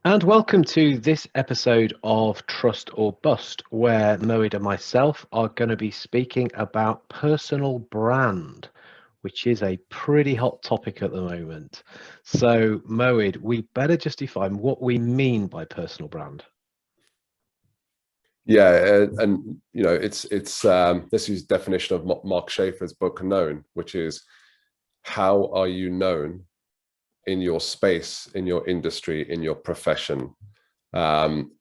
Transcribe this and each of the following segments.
And welcome to this episode of Trust or Bust, where Moed and myself are going to be speaking about personal brand, which is a pretty hot topic at the moment. So, Moed, we better just define what we mean by personal brand. Yeah, and it's this is definition of Mark Schaefer's book Known, which is how are you known in your space, in your industry, in your profession. Um,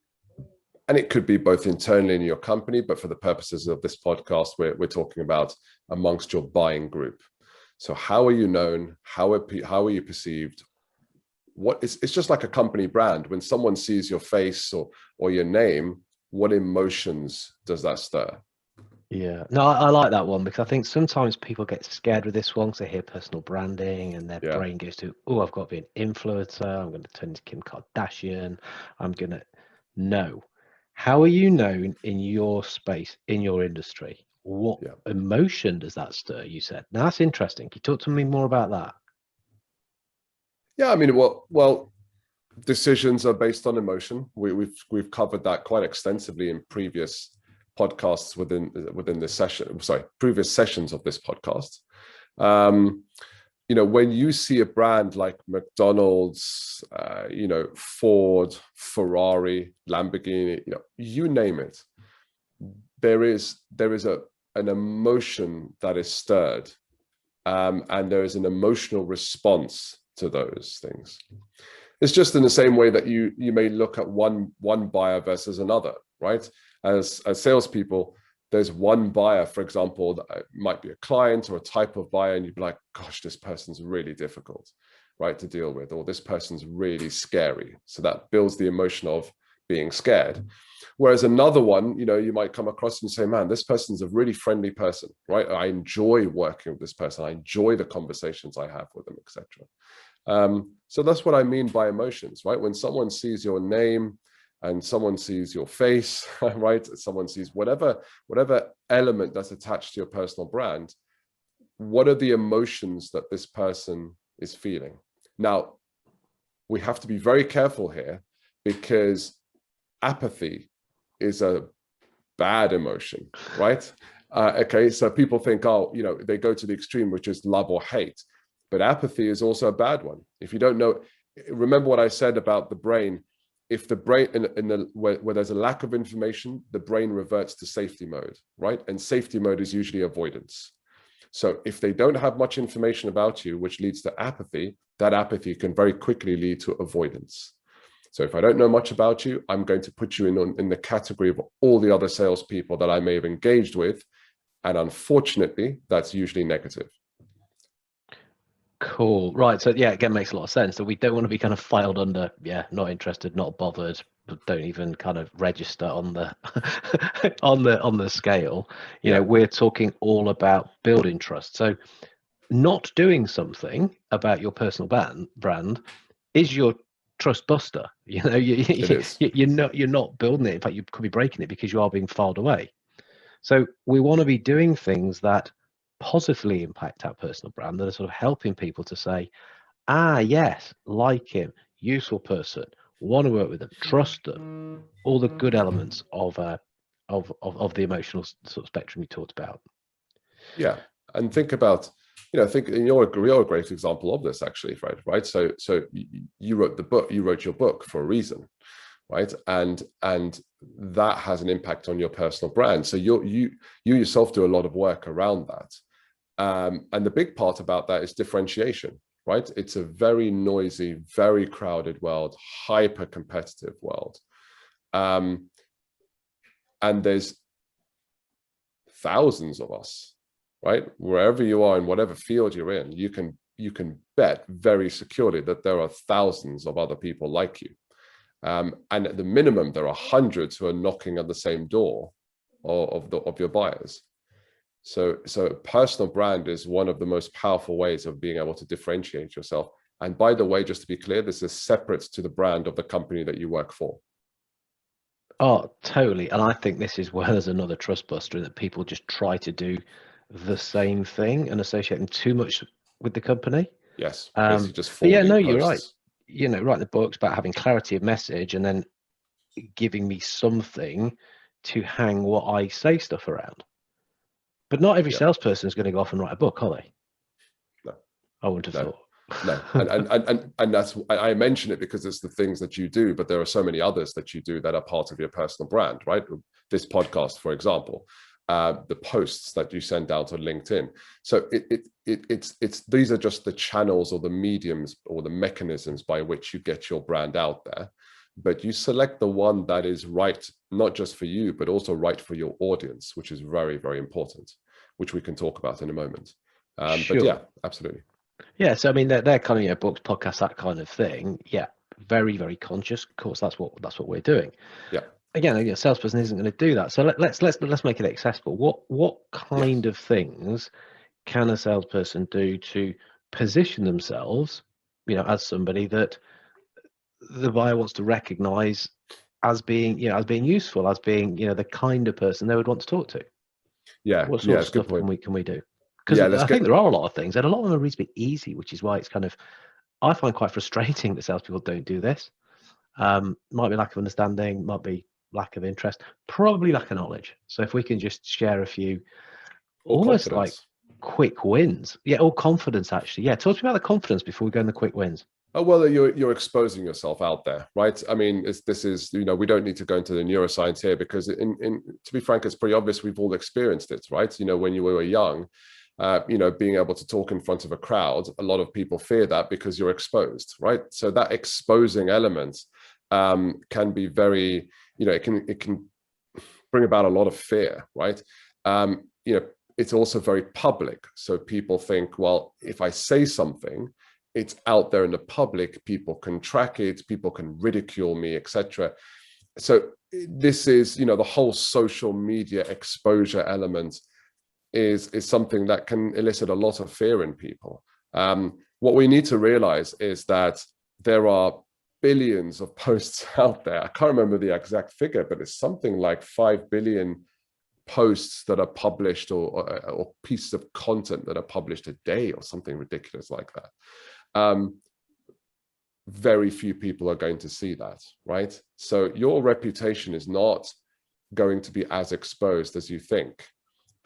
and it could be both internally in your company, but for the purposes of this podcast, we're talking about amongst your buying group. So how are you known? How are you perceived? It's just like a company brand. When someone sees your face or your name, what emotions does that stir? Yeah, no, I like that one because I think sometimes people get scared with this one because they hear personal branding and their Yeah. brain goes to, oh, I've got to be an influencer. I'm going to turn into Kim Kardashian. I'm going to. No. How are you known in your space, in your industry? What Yeah. emotion does that stir? You said. Now that's interesting. Can you talk to me more about that? Yeah, I mean, well, decisions are based on emotion. We've covered that quite extensively in previous podcasts within this session. Sorry, previous sessions of this podcast. Um, when you see a brand like McDonald's, Ford, Ferrari, Lamborghini, you name it, there is an emotion that is stirred, and there is an emotional response to those things. It's just in the same way that you may look at one buyer versus another, right? As salespeople, there's one buyer, for example, that might be a client or a type of buyer, and you'd be like, gosh, this person's really difficult, right, to deal with, or this person's really scary. So that builds the emotion of being scared. Whereas another one, you might come across and say, man, this person's a really friendly person, right? I enjoy working with this person. I enjoy the conversations I have with them, etc. So that's what I mean by emotions, right? When someone sees your name and someone sees your face, right? Someone sees whatever element that's attached to your personal brand, what are the emotions that this person is feeling? Now, we have to be very careful here because apathy is a bad emotion, right? Okay, so people think, they go to the extreme, which is love or hate. But apathy is also a bad one. If you don't know, remember what I said about the brain. If the brain, where there's a lack of information, the brain reverts to safety mode, right? And safety mode is usually avoidance. So if they don't have much information about you, which leads to apathy, that apathy can very quickly lead to avoidance. So if I don't know much about you, I'm going to put you in the category of all the other salespeople that I may have engaged with. And unfortunately, that's usually negative. Cool. Right. So yeah, again, makes a lot of sense that we don't want to be kind of filed under, yeah, not interested, not bothered, but don't even kind of register on the on the scale. Yeah. We're talking all about building trust. So not doing something about your personal brand is your trust buster. It is. You're not building it. In fact, you could be breaking it because you are being filed away. So we want to be doing things that positively impact our personal brand, that are sort of helping people to say, yes, like him, useful person, want to work with them, trust them, all the good elements of the emotional sort of spectrum you talked about. Yeah, and think about, think you're a great example of this, actually, Fred. Right? So you wrote the book, you wrote your book for a reason, right? And that has an impact on your personal brand. So you yourself do a lot of work around that. And the big part about that is differentiation, right? It's a very noisy, very crowded world, hyper competitive world. And there's thousands of us, right? Wherever you are, in whatever field you're in, you can bet very securely that there are thousands of other people like you. And at the minimum, there are hundreds who are knocking at the same door of your buyers. So personal brand is one of the most powerful ways of being able to differentiate yourself. And by the way, just to be clear, this is separate to the brand of the company that you work for. Oh, totally. And I think this is where there's another trust buster in that people just try to do the same thing and associate them too much with the company. Yes, basically just But yeah, no, forwarding you're right. posts. writing the books about having clarity of message and then giving me something to hang what I say stuff around. But not every salesperson is going to go off and write a book, are they? No, I wouldn't have thought. No, and that's, I mention it because it's the things that you do, but there are so many others that you do that are part of your personal brand, right? This podcast, for example, the posts that you send out on LinkedIn. So it's these are just the channels or the mediums or the mechanisms by which you get your brand out there. But you select the one that is right, not just for you, but also right for your audience, which is very, very important, which we can talk about in a moment. Sure. But yeah, absolutely. Yeah, so I mean, they're kind of books, podcasts, that kind of thing. Yeah, very, very conscious. Of course, that's what we're doing. Yeah. Again, a salesperson isn't going to do that. So let's make it accessible. What kind of things can a salesperson do to position themselves, as somebody that the buyer wants to recognize as being, useful, as being, the kind of person they would want to talk to? Yeah. What sort of stuff can we do? Because I think there are a lot of things, and a lot of them are reasonably easy, which is why it's kind of, I find quite frustrating that salespeople don't do this. Might be lack of understanding, might be lack of interest, probably lack of knowledge. So if we can just share a few almost like quick wins. Yeah, or confidence, actually. Yeah, talk to me about the confidence before we go in the quick wins. Oh, well, you're exposing yourself out there, right? I mean, this is, we don't need to go into the neuroscience here because to be frank, it's pretty obvious we've all experienced it, right? When you were young, being able to talk in front of a crowd, a lot of people fear that because you're exposed, right? So that exposing element can be very, it can bring about a lot of fear, right? It's also very public. So people think, well, if I say something, it's out there in the public, people can track it, people can ridicule me, etc. So this is, the whole social media exposure element is something that can elicit a lot of fear in people. What we need to realize is that there are billions of posts out there. I can't remember the exact figure, but it's something like 5 billion posts that are published or pieces of content that are published a day or something ridiculous like that. Very few people are going to see that, right? So your reputation is not going to be as exposed as you think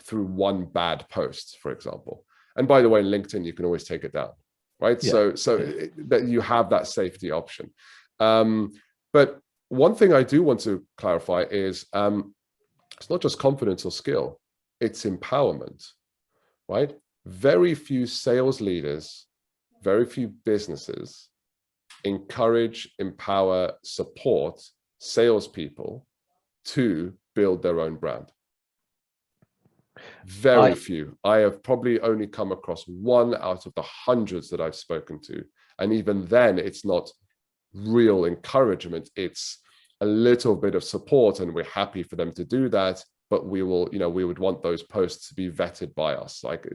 through one bad post, for example. And by the way, in LinkedIn, you can always take it down, right? Yeah. So that you have that safety option. But one thing I do want to clarify is it's not just confidence or skill, it's empowerment, right? Very few sales leaders, very few businesses encourage, empower, support salespeople to build their own brand. Very few. I have probably only come across one out of the hundreds that I've spoken to. And even then, it's not real encouragement. It's a little bit of support, and we're happy for them to do that. But we will, we would want those posts to be vetted by us. Like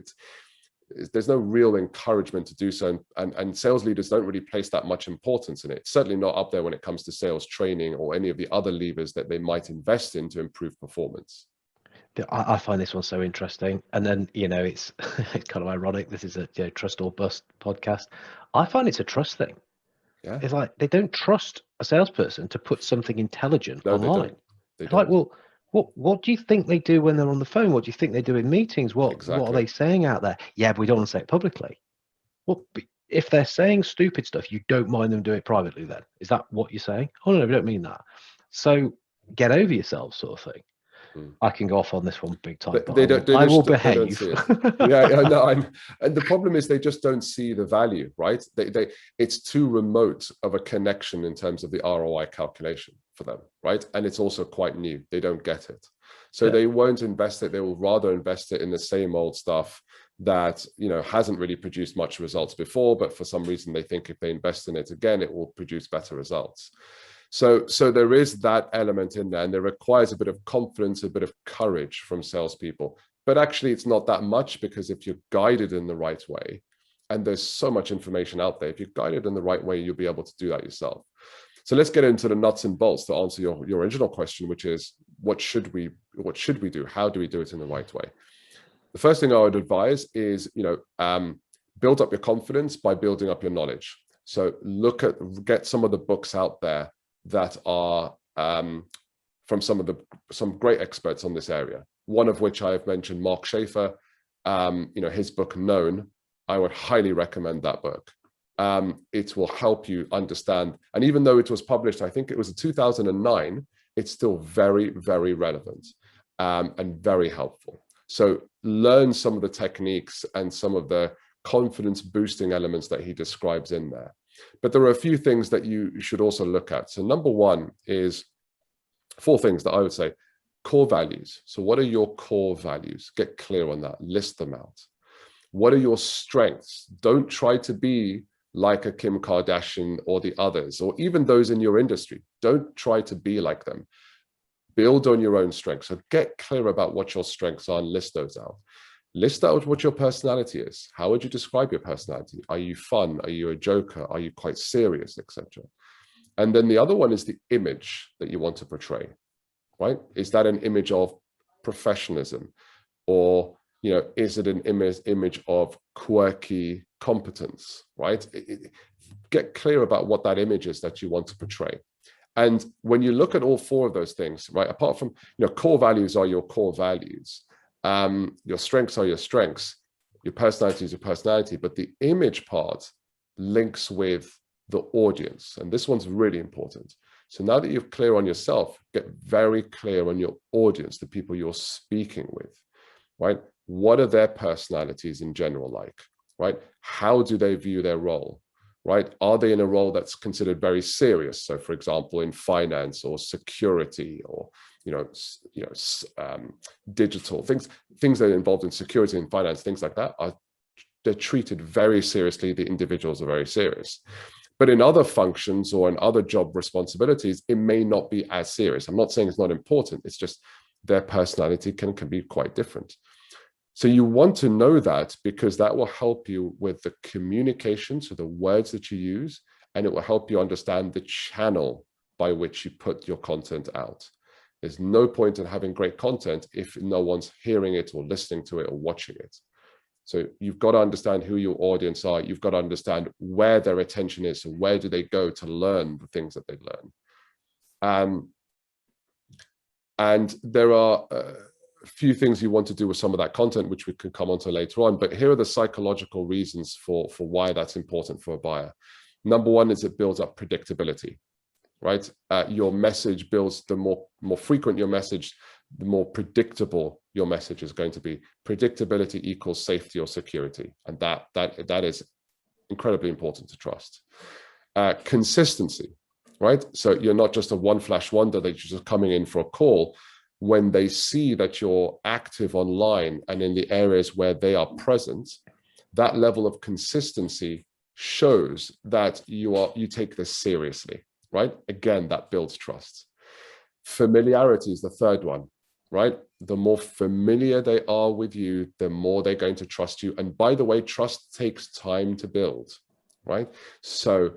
there's no real encouragement to do so. And sales leaders don't really place that much importance in it. Certainly not up there when it comes to sales training or any of the other levers that they might invest in to improve performance. I find this one so interesting. And then, it's kind of ironic. This is a Trust or Bust podcast. I find it's a trust thing. Yeah. It's like they don't trust a salesperson to put something intelligent online. They don't. Like, well, what do you think they do when they're on the phone? What do you think they do in meetings? What are they saying out there? Yeah, but we don't want to say it publicly. Well, if they're saying stupid stuff, you don't mind them doing it privately then? Is that what you're saying? Oh, no, we don't mean that. So get over yourself, sort of thing. I can go off on this one big time, but I will behave. And the problem is they just don't see the value, right? It's too remote of a connection in terms of the ROI calculation for them, right? And it's also quite new. They don't get it. So they won't invest it. They will rather invest it in the same old stuff that, hasn't really produced much results before, but for some reason they think if they invest in it again, it will produce better results. So there is that element in there, and it requires a bit of confidence, a bit of courage from salespeople. But actually, it's not that much, because if you're guided in the right way, and there's so much information out there, if you're guided in the right way, you'll be able to do that yourself. So let's get into the nuts and bolts to answer your original question, which is what should we do? How do we do it in the right way? The first thing I would advise is, build up your confidence by building up your knowledge. So get some of the books out there that are from some great experts on this area. One of which I have mentioned, Mark Schaefer, his book Known. I would highly recommend that book. It will help you understand. And even though it was published, I think it was in 2009, it's still very, very relevant and very helpful. So learn some of the techniques and some of the confidence boosting elements that he describes in there. But there are a few things that you should also look at. So number one is 4 things that I would say. Core values. So what are your core values? Get clear on that. List them out. What are your strengths? Don't try to be like a Kim Kardashian or the others, or even those in your industry. Don't try to be like them. Build on your own strengths. So get clear about what your strengths are and list those out. List out what your personality is. How would you describe your personality? Are you fun? Are you a joker? Are you quite serious, etc.? And then the other one is the image that you want to portray, right? Is that an image of professionalism, or is it an image of quirky competence, right? Get clear about what that image is that you want to portray. And when you look at all 4 of those things, right, apart from, core values are your core values, your strengths are your strengths, your personality is your personality, but the image part links with the audience. And this one's really important. So now that you're clear on yourself, get very clear on your audience, the people you're speaking with, right? What are their personalities in general like, right? How do they view their role, right? Are they in a role that's considered very serious? So for example, in finance or security or, digital things that are involved in security and finance, things like that, they're treated very seriously. The individuals are very serious. But in other functions or in other job responsibilities, it may not be as serious. I'm not saying it's not important. It's just their personality can be quite different. So you want to know that, because that will help you with the communication, so the words that you use, and it will help you understand the channel by which you put your content out. There's no point in having great content if no one's hearing it or listening to it or watching it. So you've got to understand who your audience are. You've got to understand where their attention is. So where do they go to learn the things that they learn? And there are a few things you want to do with some of that content, which we can come on to later on. But here are the psychological reasons for why that's important for a buyer. Number one is it builds up predictability, right? Your message builds, the more frequent your message, the more predictable your message is going to be. Predictability equals safety or security. And that is incredibly important to trust. Consistency, right? So you're not just a one flash wonder that you're just coming in for a call. When they see that you're active online and in the areas where they are present, that level of consistency shows that you take this seriously, right? Again, that builds trust. Familiarity is the third one, right? The more familiar they are with you, the more they're going to trust you. And by the way, trust takes time to build, right? So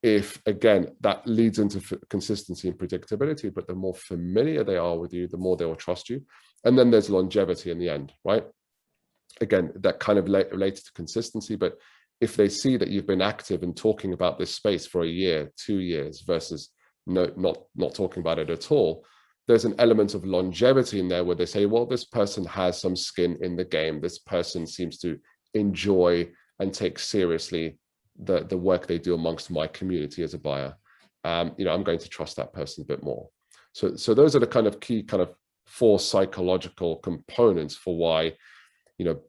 if, again, that leads into consistency and predictability, but the more familiar they are with you, the more they will trust you. And then there's longevity in the end, right? Again, that kind of related to consistency, but if they see that you've been active and talking about this space for a year, 2 years, versus not talking about it at all, there's an element of longevity in there where they say, well, this person has some skin in the game. This person seems to enjoy and take seriously the work they do amongst my community as a buyer. I'm going to trust that person a bit more. So those are the kind of key 4 psychological components for why,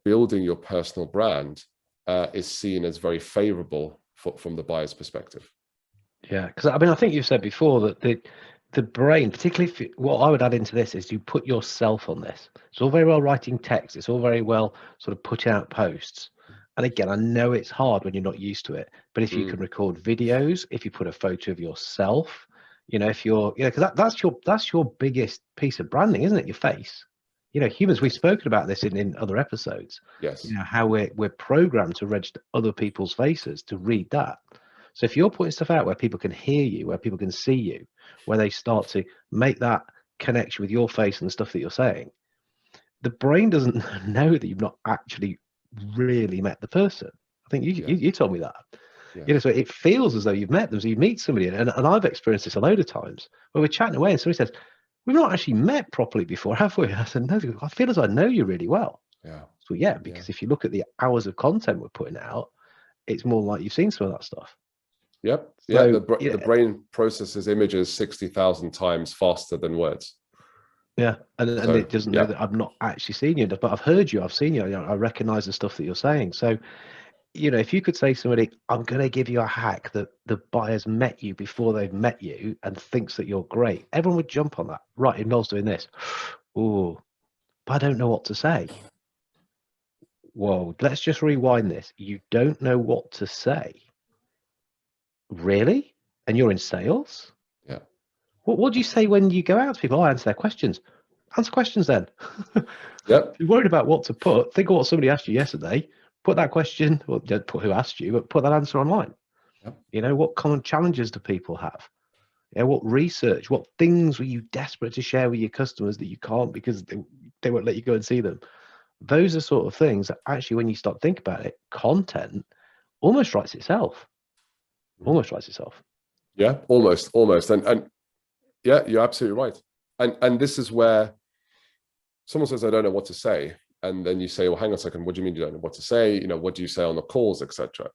building your personal brand is seen as very favorable from the buyer's perspective. Yeah, because I think you've said before that the brain, particularly what I would add into this is you put yourself on this. It's all very well writing text. It's all very well sort of put out posts. And again, I know it's hard when you're not used to it, but if you can record videos, if you put a photo of yourself, if you're, because that's your biggest piece of branding, isn't it? Your face. Humans, we've spoken about this in other episodes. Yes. How we're programmed to register other people's faces to read that. So if you're putting stuff out where people can hear you, where people can see you, where they start to make that connection with your face and the stuff that you're saying, the brain doesn't know that you've not actually really met the person. I think you told me that. Yeah. You know, so it feels as though you've met them. So you meet somebody, and I've experienced this a load of times where we're chatting away and somebody says, we've not actually met properly before, have we? I said, no, I feel as though I know you really well. Yeah. So yeah, because if you look at the hours of content we're putting out, it's more like you've seen some of that stuff. Yep. Yeah. So The brain processes images 60,000 times faster than words. yeah, and So, it doesn't know yeah. that I've not actually seen you, but I've heard you, I've seen you, I recognize the stuff that you're saying. So, you know, if you could say to somebody, I'm going to give you a hack that the buyer's met you before they've met you and thinks that you're great, everyone would jump on that. Right, Noel's doing this. Oh, but I don't know what to say. Whoa, let's just rewind this. You don't know what to say. Really? And you're in sales? Yeah. What do you say when you go out to people? I answer their questions. Answer questions then. Yep. If you're worried about what to put, think of what somebody asked you yesterday. Put that question, well, don't put who asked you, but put that answer online. Yep. You know, what common challenges do people have? You know, what research, what things were you desperate to share with your customers that you can't because they won't let you go and see them? Those are sort of things that actually, when you start to think about it, content almost writes itself. Almost writes itself. Yeah. Almost. And yeah, you're absolutely right. And this is where someone says, I don't know what to say. And then you say, well, hang on a second, what do you mean you don't know what to say? You know, what do you say on the calls, etc.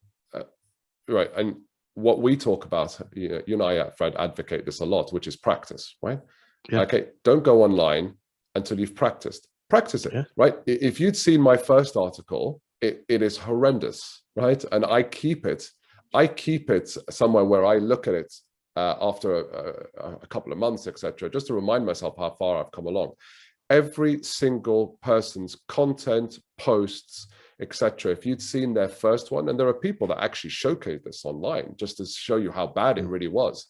Right. And what we talk about, you and I, Fred, advocate this a lot, which is practice, right? Yeah. Okay, don't go online until you've practiced. Practice it, right? If you'd seen my first article, it is horrendous, right? And I keep it somewhere where I look at it after a couple of months, etc., just to remind myself how far I've come along. Every single person's content, posts, etc. If you'd seen their first one, and there are people that actually showcase this online just to show you how bad it really was.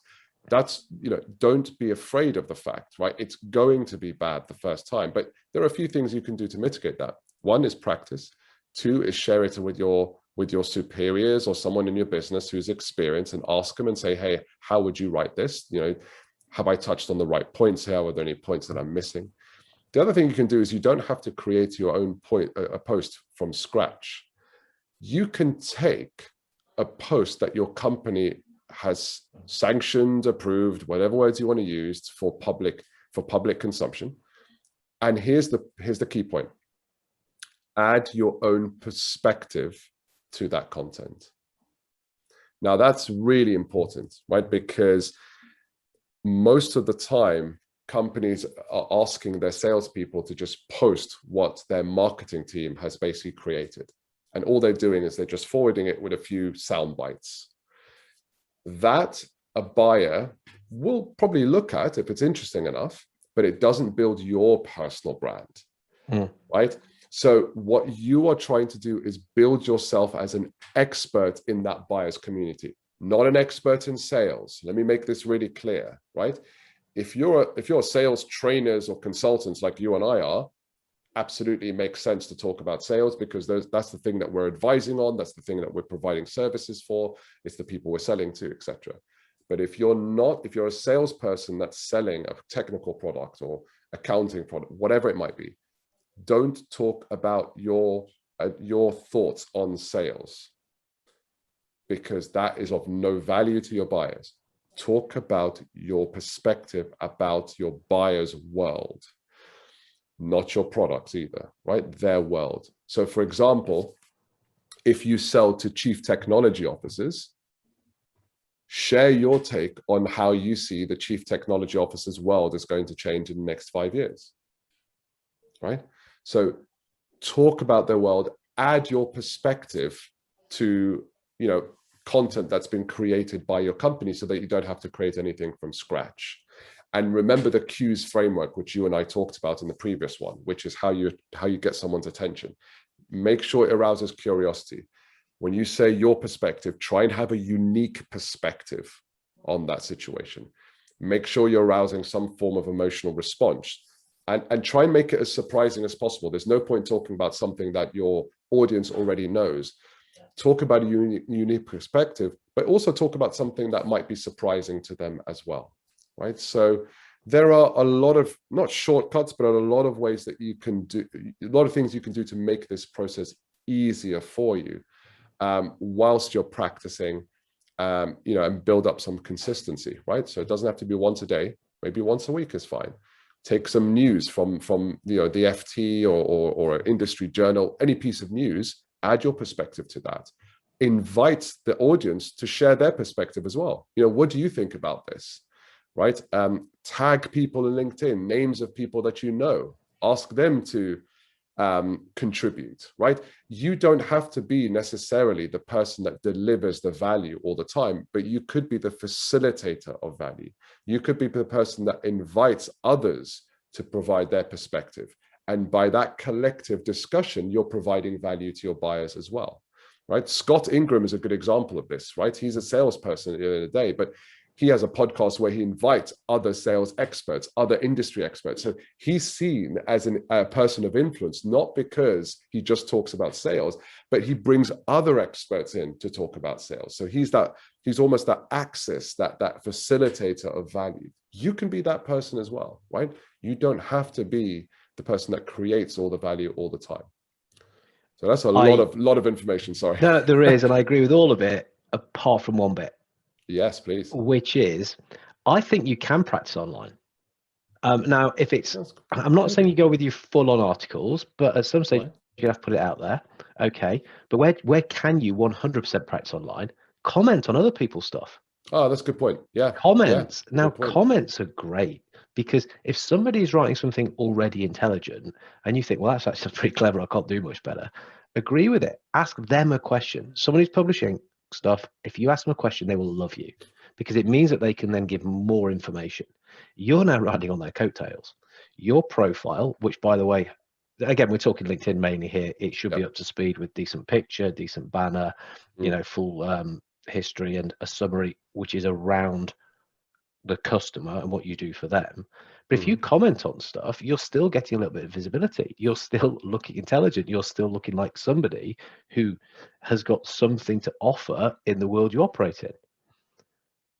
That's, you know, don't be afraid of the fact, right? It's going to be bad the first time, but there are a few things you can do to mitigate that. One is practice. Two is share it with your superiors or someone in your business who's experienced, and ask them and say, hey, how would you write this? You know, have I touched on the right points here? Are there any points that I'm missing? The other thing you can do is you don't have to create your own a post from scratch. You can take a post that your company has sanctioned, approved, whatever words you want to use for public consumption. And here's the key point. Add your own perspective to that content. Now that's really important, right? Because most of the time, companies are asking their salespeople to just post what their marketing team has basically created. And all they're doing is they're just forwarding it with a few sound bites. That a buyer will probably look at if it's interesting enough, but it doesn't build your personal brand, right? So what you are trying to do is build yourself as an expert in that buyer's community, not an expert in sales. Let me make this really clear, right? If you're sales trainers or consultants like you and I are, absolutely makes sense to talk about sales, because that's the thing that we're advising on. That's the thing that we're providing services for. It's the people we're selling to, etc. But if you're a salesperson that's selling a technical product or accounting product, whatever it might be, don't talk about your thoughts on sales, because that is of no value to your buyers. Talk about your perspective about your buyer's world, not your products either, right? Their world. So for example, if you sell to chief technology officers, share your take on how you see the chief technology officer's world is going to change in the next 5 years, right? So talk about their world, add your perspective to, you know, content that's been created by your company, so that you don't have to create anything from scratch. And remember the cues framework, which you and I talked about in the previous one, which is how you get someone's attention. Make sure it arouses curiosity. When you say your perspective, try and have a unique perspective on that situation. Make sure you're arousing some form of emotional response, and try and make it as surprising as possible. There's no point talking about something that your audience already knows. Talk about a unique perspective, but also talk about something that might be surprising to them as well, right? So there are a lot of, not shortcuts, but a lot of ways that you can do, a lot of things you can do to make this process easier for you, whilst you're practicing and build up some consistency, right? So it doesn't have to be once a day, maybe once a week is fine. Take some news from the FT or an industry journal, any piece of news, add your perspective to that. Invite the audience to share their perspective as well. What do you think about this? Right? Tag people in LinkedIn, names of people that you know, ask them to contribute, right? You don't have to be necessarily the person that delivers the value all the time, but you could be the facilitator of value. You could be the person that invites others to provide their perspective. And by that collective discussion, you're providing value to your buyers as well, right? Scott Ingram is a good example of this, right? He's a salesperson at the end of the day, but he has a podcast where he invites other sales experts, other industry experts. So he's seen as a person of influence, not because he just talks about sales, but he brings other experts in to talk about sales. So he's almost that axis, that facilitator of value. You can be that person as well, right? You don't have to be the person that creates all the value all the time. So that's a lot of information. Sorry. No, there is, and I agree with all of it, apart from one bit. Yes, please. Which is, I think you can practice online. Now, if it's, I'm not saying you go with your full-on articles, but at some stage you have to put it out there. Okay, but where can you 100% practice online? Comment on other people's stuff. Oh, that's a good point. Yeah. Comments. Yeah, now, comments are great, because if somebody is writing something already intelligent and you think, well, that's actually pretty clever, I can't do much better, agree with it. Ask them a question. Someone who's publishing stuff, if you ask them a question, they will love you, because it means that they can then give more information. You're now riding on their coattails. Your profile, which, by the way, again, we're talking LinkedIn mainly here, it should be up to speed with decent picture, decent banner, full history and a summary which is around the customer and what you do for them. But if you comment on stuff, you're still getting a little bit of visibility. You're still looking intelligent. You're still looking like somebody who has got something to offer in the world you operate in.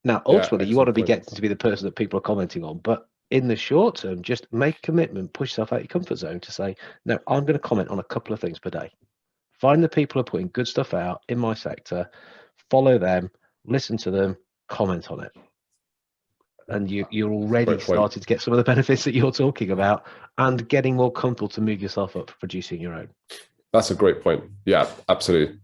Now, ultimately, you want to be getting to be the person that people are commenting on. But in the short term, just make a commitment, push yourself out your comfort zone to say, no, I'm going to comment on a couple of things per day. Find the people who are putting good stuff out in my sector, follow them, listen to them, comment on it. And you're already starting to get some of the benefits that you're talking about and getting more comfortable to move yourself up for producing your own. That's a great point. Yeah, absolutely.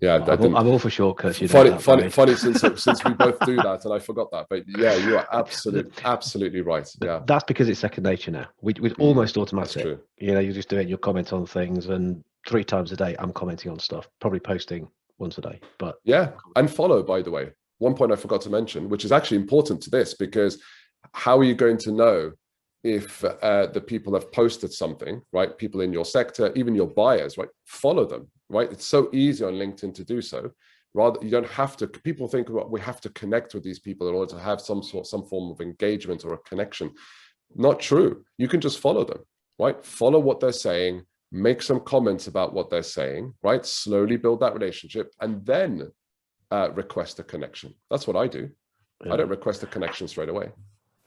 Yeah, I'm all for shortcuts. Funny since we both do that, and I forgot that. But yeah, you are absolutely right. Yeah, that's because it's second nature now. We almost automatic. You just do it. You comment on things, and 3 times a day, I'm commenting on stuff. Probably posting once a day. But yeah, and follow. By the way, one point I forgot to mention, which is actually important to this, because how are you going to know if the people have posted something, right? People in your sector, even your buyers, right? Follow them, right? It's so easy on LinkedIn to do so. Rather, you don't have to. People think we have to connect with these people in order to have some form of engagement or a connection. Not true. You can just follow them, right? Follow what they're saying, make some comments about what they're saying, right? Slowly build that relationship, and then request a connection. That's what I do. I don't request a connection straight away.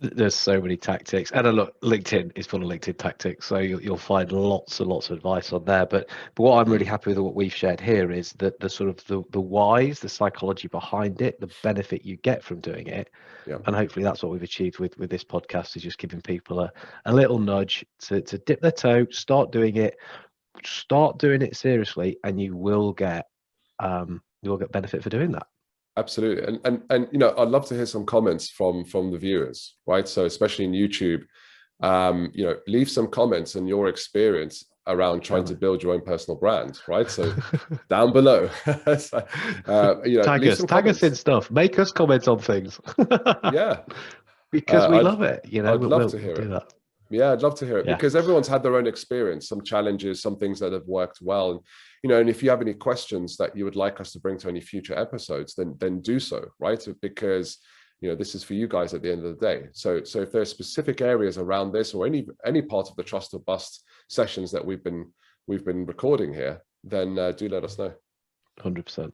There's so many tactics, and look, LinkedIn is full of LinkedIn tactics, so you'll find lots and lots of advice on there. But what I'm really happy with what we've shared here is that the sort of the whys, the psychology behind it, the benefit you get from doing it, and hopefully that's what we've achieved with this podcast, is just giving people a little nudge to dip their toe, start doing it seriously, and you will get benefit for doing that. Absolutely. And I'd love to hear some comments from the viewers, right? So especially in YouTube, leave some comments on your experience around trying to build your own personal brand, right? So down below, tag us in stuff, make us comment on things. Because we love it. I'd love to hear it. Yeah, I'd love to hear it, because everyone's had their own experience, some challenges, some things that have worked well. And if you have any questions that you would like us to bring to any future episodes, then do so, right? Because this is for you guys at the end of the day. So if there are specific areas around this, or any part of the Trust or Bust sessions that we've been recording here, then do let us know. 100%.